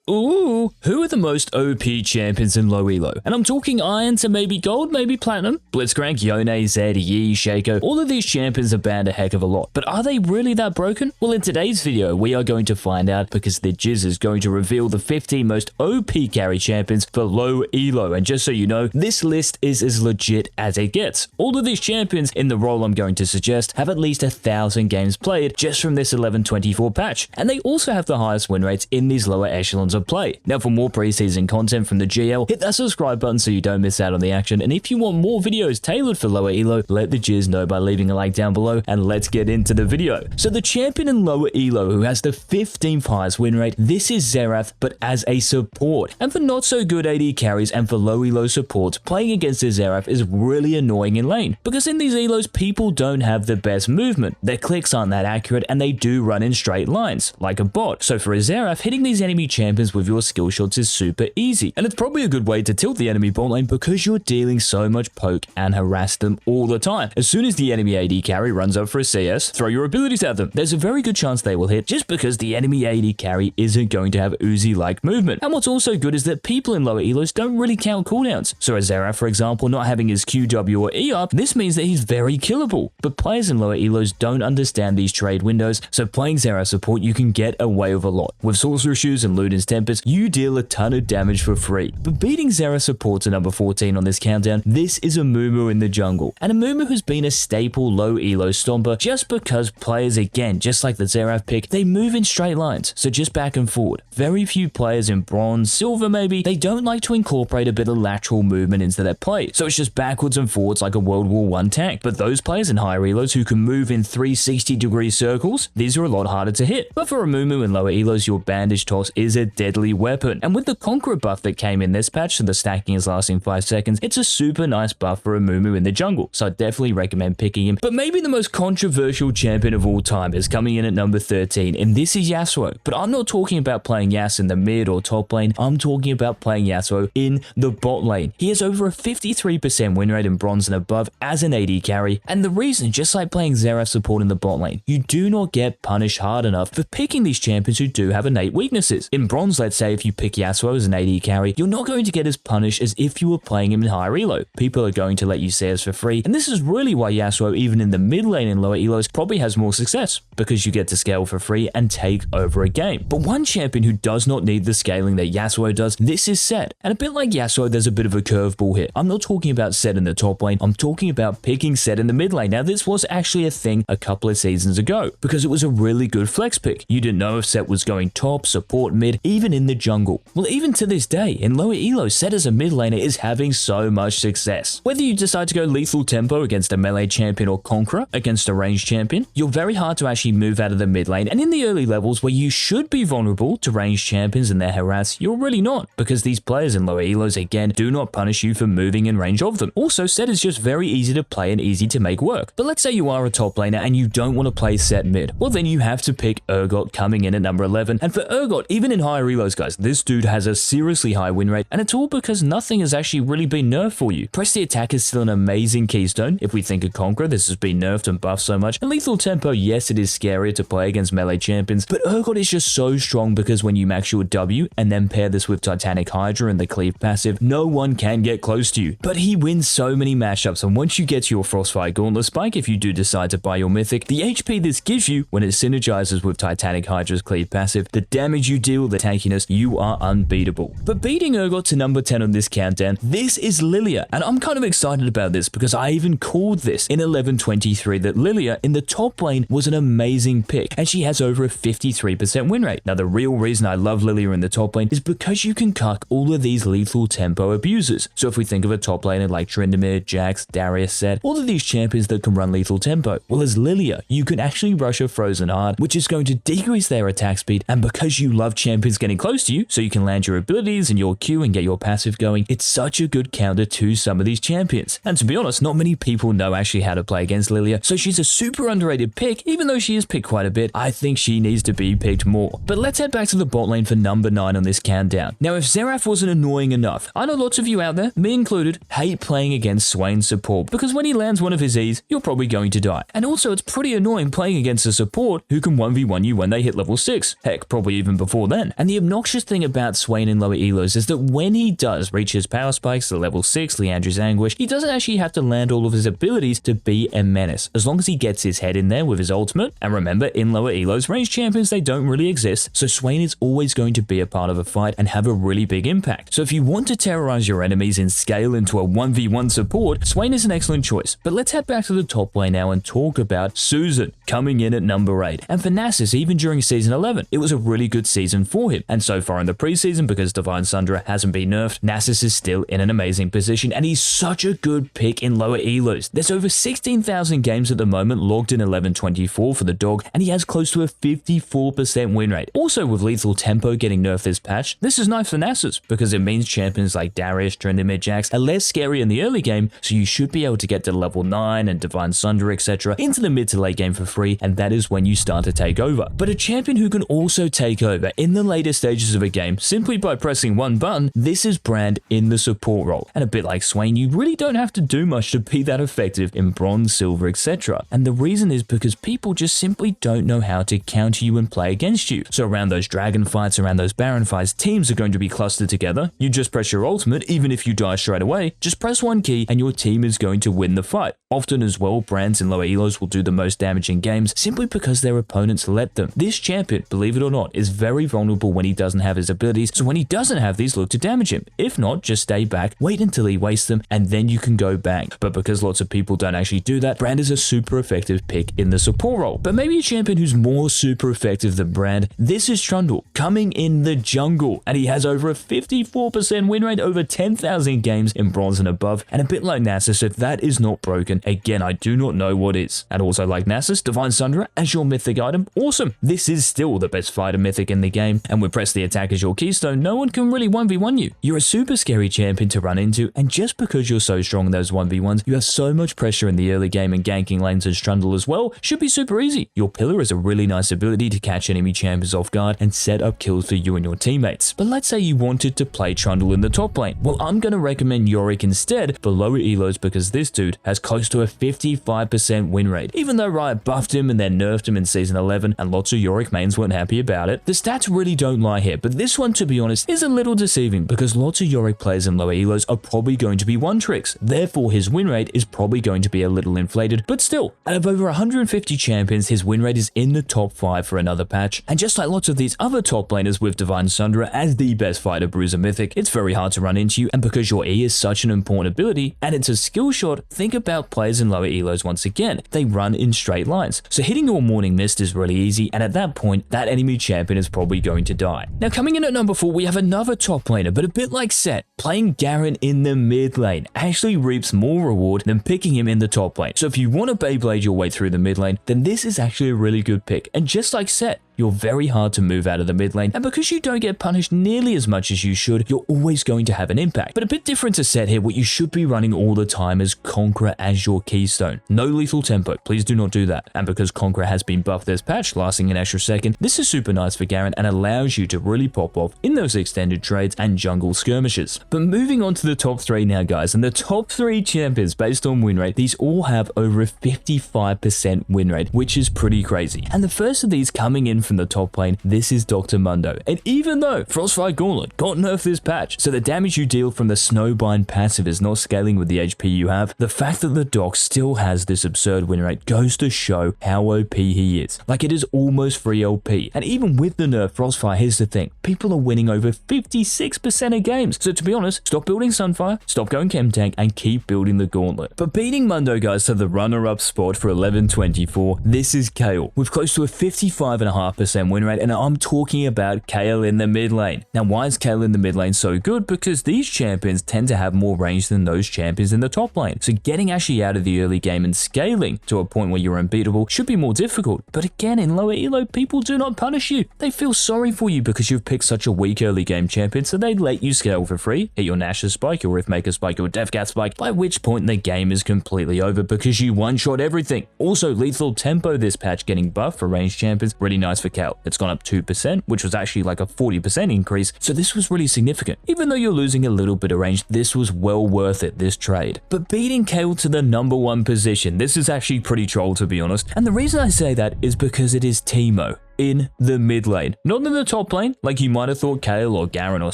Ooh, who are the most OP champions in low elo? And I'm talking iron to maybe gold, maybe platinum. Blitzcrank, Yone, Zed, Yi, Shaco, all of these champions are banned a heck of a lot. But are they really that broken? Well, in today's video, we are going to find out because the Jizz is going to reveal the 15 most OP carry champions for low elo. And just so you know, this list is as legit as it gets. All of these champions in the role I'm going to suggest have at least 1,000 games played just from this 11.24 patch. And they also have the highest win rates in these lower echelons of play. Now, for more preseason content from the GL, hit that subscribe button so you don't miss out on the action. And if you want more videos tailored for lower elo, let the Jizz know by leaving a like down below, and let's get into the video. So the champion in lower elo who has the 15th highest win rate, this is Xerath, but as a support. And for not so good AD carries and for low elo supports, playing against the Xerath is really annoying in lane, because in these elos, people don't have the best movement. Their clicks aren't that accurate and they do run in straight lines, like a bot. So for a Xerath, hitting these enemy champions with your skill shots is super easy, and it's probably a good way to tilt the enemy bot lane because you're dealing so much poke and harass them all the time. As soon as the enemy AD carry runs up for a CS, throw your abilities at them. There's a very good chance they will hit just because the enemy AD carry isn't going to have Uzi-like movement. And what's also good is that people in lower elos don't really count cooldowns. So a Xerath, for example, not having his QW or E up, this means that he's very killable. But players in lower elos don't understand these trade windows, so playing Xerath support, you can get away with a lot. With Sorcerer Shoes and Luden's Tempest, you deal a ton of damage for free. But beating Xerath support to number 14 on this countdown, this is a Mumu in the jungle. And a Mumu has been a staple low elo stomper just because players, again, just like the Xerath pick, they move in straight lines, so just back and forward. Very few players in bronze, silver maybe, they don't like to incorporate a bit of lateral movement into their play, so it's just backwards and forwards like a World War I tank. But those players in higher elos who can move in 360-degree circles, these are a lot harder to hit. But for a Mumu in lower elos, your bandage toss is a deadly weapon. And with the Conqueror buff that came in this patch, so the stacking is lasting 5 seconds, it's a super nice buff for a Mumu in the jungle, so I definitely recommend picking him. But maybe the most controversial champion of all time is coming in at number 13, and this is Yasuo. But I'm not talking about playing Yas in the mid or top lane, I'm talking about playing Yasuo in the bot lane. He has over a 53% win rate in bronze and above as an AD carry, and the reason, just like playing Xerath support in the bot lane, you do not get punished hard enough for picking these champions who do have innate weaknesses. In bronze, let's say if you pick Yasuo as an AD carry, you're not going to get as punished as if you were playing him in higher elo. People are going to let you CS for free, and this is really why Yasuo, even in the mid lane in lower elos, probably has more success, because you get to scale for free and take over a game. But one champion who does not need the scaling that Yasuo does, this is Zed. And a bit like Yasuo, there's a bit of a curveball here. I'm not talking about Zed in the top lane, I'm talking about picking Zed in the mid lane. Now, this was actually a thing a couple of seasons ago, because it was a really good flex pick. You didn't know if Zed was going top, support, mid, even in the jungle. Well, even to this day, in lower elo, Zed as a mid laner is having so much success. Whether you decide to go lethal tempo against a melee champion or conqueror against a ranged champion, you're very hard to actually move out of the mid lane, and in the early levels where you should be vulnerable to ranged champions and their harass, you're really not, because these players in lower elos, again, do not punish you for moving in range of them. Also, Zed is just very easy to play and easy to make work. But let's say you are a top laner and you don't want to play Zed mid, well then you have to pick Urgot coming in at number 11, and for Urgot, even in higher elos, guys, this dude has a seriously high win rate, and it's all because nothing has actually really been nerfed for you. Press the attack is still an amazing keystone. If we think of Conqueror, this has been nerfed and buffed so much. And lethal tempo, yes, it is scarier to play against melee champions, but Urgot is just so strong because when you max your W and then pair this with Titanic Hydra and the cleave passive, no one can get close to you. But he wins so many matchups, and once you get to your Frostfire Gauntlet Spike, if you do decide to buy your mythic, the HP this gives you when it synergizes with Titanic Hydra's cleave passive, the damage you deal, the tankiness, you are unbeatable. But beating Urgot to number 10 on this countdown, this is Lilia, and I'm kind of excited about this because I even called this in 11.23 that Lilia in the top lane was an amazing pick, and she has over a 53% win rate. Now, the real reason I love Lilia in the top lane is because you can cuck all of these lethal tempo abusers. So if we think of a top laner like Tryndamere, Jax, Darius, Zed, all of these champions that can run lethal tempo, well, as Lilia, you can actually rush a Frozen Heart, which is going to decrease their attack speed, and because you love champions getting close to you, so you can land your abilities and your Q and get your passive going, it's such a good counter to some of these champions. And to be honest, not many people know actually how to play against Lilia, so she's a super underrated pick. Even though she is picked quite a bit, I think she needs to be picked more. But let's head back to the bot lane for number 9 on this countdown. Now, if Xerath wasn't annoying enough, I know lots of you out there, me included, hate playing against Swain's support, because when he lands one of his E's, you're probably going to die. And also, it's pretty annoying playing against a support who can 1v1 you when they hit level 6, heck, probably even before then. And the obnoxious thing about Swain in lower elos is that when he does reach his power spikes to level 6, Leandry's Anguish, he doesn't actually have to land all of his abilities to be a menace, as long as he gets his head in there with his ultimate. And remember, in lower elos, ranged champions, they don't really exist, so Swain is always going to be a part of a fight and have a really big impact. So if you want to terrorize your enemies and scale into a 1v1 support, Swain is an excellent choice. But let's head back to the top lane now and talk about Susan coming in at number 8. And for Nasus, even during season 11, it was a really good season for him. And so far in the preseason, because Divine Sundra hasn't been nerfed, Nasus is still in an amazing position, and he's such a good pick in lower elos. There's over 16,000 games at the moment logged in 1124 for the dog, and he has close to a 54% win rate. Also, with lethal tempo getting nerfed this patch, this is nice for Nasus because it means champions like Darius, Tryndamere, Jax are less scary in the early game, so you should be able to get to level 9 and Divine Sundra, etc. into the mid to late game for free, and that is when you start to take over. But a champion who can also take over in the later stages of a game simply by pressing one button, this is Brand in the support role. And a bit like Swain, you really don't have to do much to be that effective in bronze, silver, etc. And the reason is because people just simply don't know how to counter you and play against you. So around those dragon fights, around those baron fights, teams are going to be clustered together. You just press your ultimate, even if you die straight away, just press one key and your team is going to win the fight. Often as well, brands in lower elos will do the most damage in games simply because their opponents let them. This champion, believe it or not, is very vulnerable when he doesn't have his abilities, so when he doesn't have these, look to damage him. If not, just stay back, wait until he wastes them, and then you can go bang. But because lots of people don't actually do that, Brand is a super effective pick in the support role. But maybe a champion who's more super effective than Brand, this is Trundle, coming in the jungle, and he has over a 54% win rate over 10,000 games in bronze and above, and a bit like Nasus, if that is not broken, again, I do not know what is. And also like Nasus, Divine Sundra as your mythic item, awesome. This is still the best fighter mythic in the game, and with press the attack as your keystone, no one can really 1v1 you. You're a super scary champion to run into, and just because you're so strong in those 1v1s, you have so much pressure in the early game, and ganking lanes as Trundle as well should be super easy. Your pillar is a really nice ability to catch enemy champions off guard and set up kills for you and your teammates. But let's say you wanted to play Trundle in the top lane. Well, I'm going to recommend Yorick instead for lower elos because this dude has close to a 55% win rate. Even though Riot buffed him and then nerfed him in season 11 and lots of Yorick mains weren't happy about it, the stats really don't lie here, but this one, to be honest, is a little deceiving because lots of Yorick players in lower elos are probably going to be one tricks. Therefore, his win rate is probably going to be a little inflated, but still, out of over 150 champions, his win rate is in the top 5 for another patch. And just like lots of these other top laners with Divine Sundra as the best fighter bruiser mythic, it's very hard to run into you, and because your E is such an important ability and it's a skill shot, think about players in lower elos once again. They run in straight lines. So hitting your Morning Mist is really easy, and at that point, that enemy champion is probably going to die. Now coming in at number 4, we have another top laner, but a bit like Set, playing Garen in the mid lane actually reaps more reward than picking him in the top lane. So if you want to Beyblade your way through the mid lane, then this is actually a really good pick. And just like Set, you're very hard to move out of the mid lane, and because you don't get punished nearly as much as you should, you're always going to have an impact. But a bit different to Set here, what you should be running all the time is Conqueror as your keystone. No lethal tempo, please do not do that. And because Conqueror has been buffed this patch, lasting an extra second, this is super nice for Garen and allows you to really pop off in those extended trades and jungle skirmishes. But moving on to the top 3 now, guys, and the top 3 champions based on win rate, these all have over a 55% win rate, which is pretty crazy. And the first of these coming in from the top lane, this is Dr. Mundo. And even though Frostfire Gauntlet got nerfed this patch, so the damage you deal from the Snowbind passive is not scaling with the HP you have, the fact that the doc still has this absurd win rate goes to show how OP he is. Like, it is almost free LP. And even with the nerf Frostfire, here's the thing, people are winning over 56% of games. So to be honest, stop building Sunfire, stop going Chem Tank, and keep building the Gauntlet. But beating Mundo, guys, to the runner-up spot for 1124, this is Kayle, with close to a 55.5% win rate, and I'm talking about Kayle in the mid lane. Now, why is Kayle in the mid lane so good? Because these champions tend to have more range than those champions in the top lane. So getting actually out of the early game and scaling to a point where you're unbeatable should be more difficult. But again, in lower elo, people do not punish you. They feel sorry for you because you've picked such a weak early game champion, so they let you scale for free, hit your Nash's spike, your Riftmaker spike, your Deathgat spike, by which point the game is completely over because you one-shot everything. Also, lethal tempo this patch getting buffed for ranged champions, really nice for Kayle. It's gone up 2%, which was actually like a 40% increase, so this was really significant. Even though you're losing a little bit of range, this was well worth it, this trade. But beating Kayle to the number 1 position, this is actually pretty troll, to be honest, and the reason I say that is because it is Teemo. in the mid lane. Not in the top lane, like you might have thought Kayle or Garen or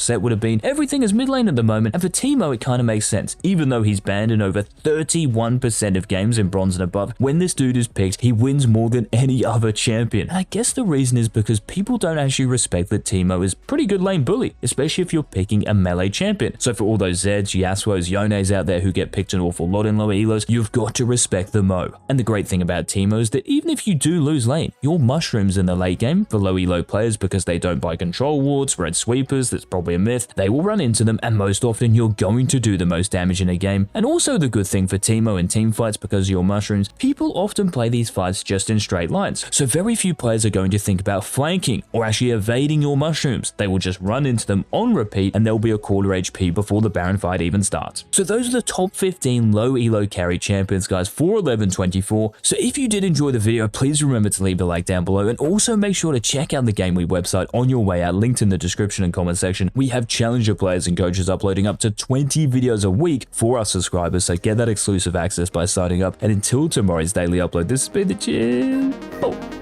Set would have been. Everything is mid lane at the moment, and for Teemo it kind of makes sense. Even though he's banned in over 31% of games in bronze and above, when this dude is picked, he wins more than any other champion. And I guess the reason is because people don't actually respect that Teemo is pretty good lane bully, especially if you're picking a melee champion. So for all those Zeds, Yasuos, Yones out there who get picked an awful lot in lower elos, you've got to respect the Mo. And the great thing about Teemo is that even if you do lose lane, your mushrooms in the late game for low elo players, because they don't buy control wards, red sweepers, that's probably a myth, they will run into them, and most often you're going to do the most damage in a game. And also the good thing for Teemo in team fights, because of your mushrooms, people often play these fights just in straight lines. So very few players are going to think about flanking or actually evading your mushrooms. They will just run into them on repeat, and there'll be a quarter HP before the Baron fight even starts. So those are the top 15 low elo carry champions, guys, for 11-24. So if you did enjoy the video, please remember to leave a like down below, and also make sure to check out the GameLeap website on your way out, linked in the description and comment section. We have challenger players and coaches uploading up to 20 videos a week for our subscribers, so get that exclusive access by signing up. And until tomorrow's daily upload, this has been the Chill.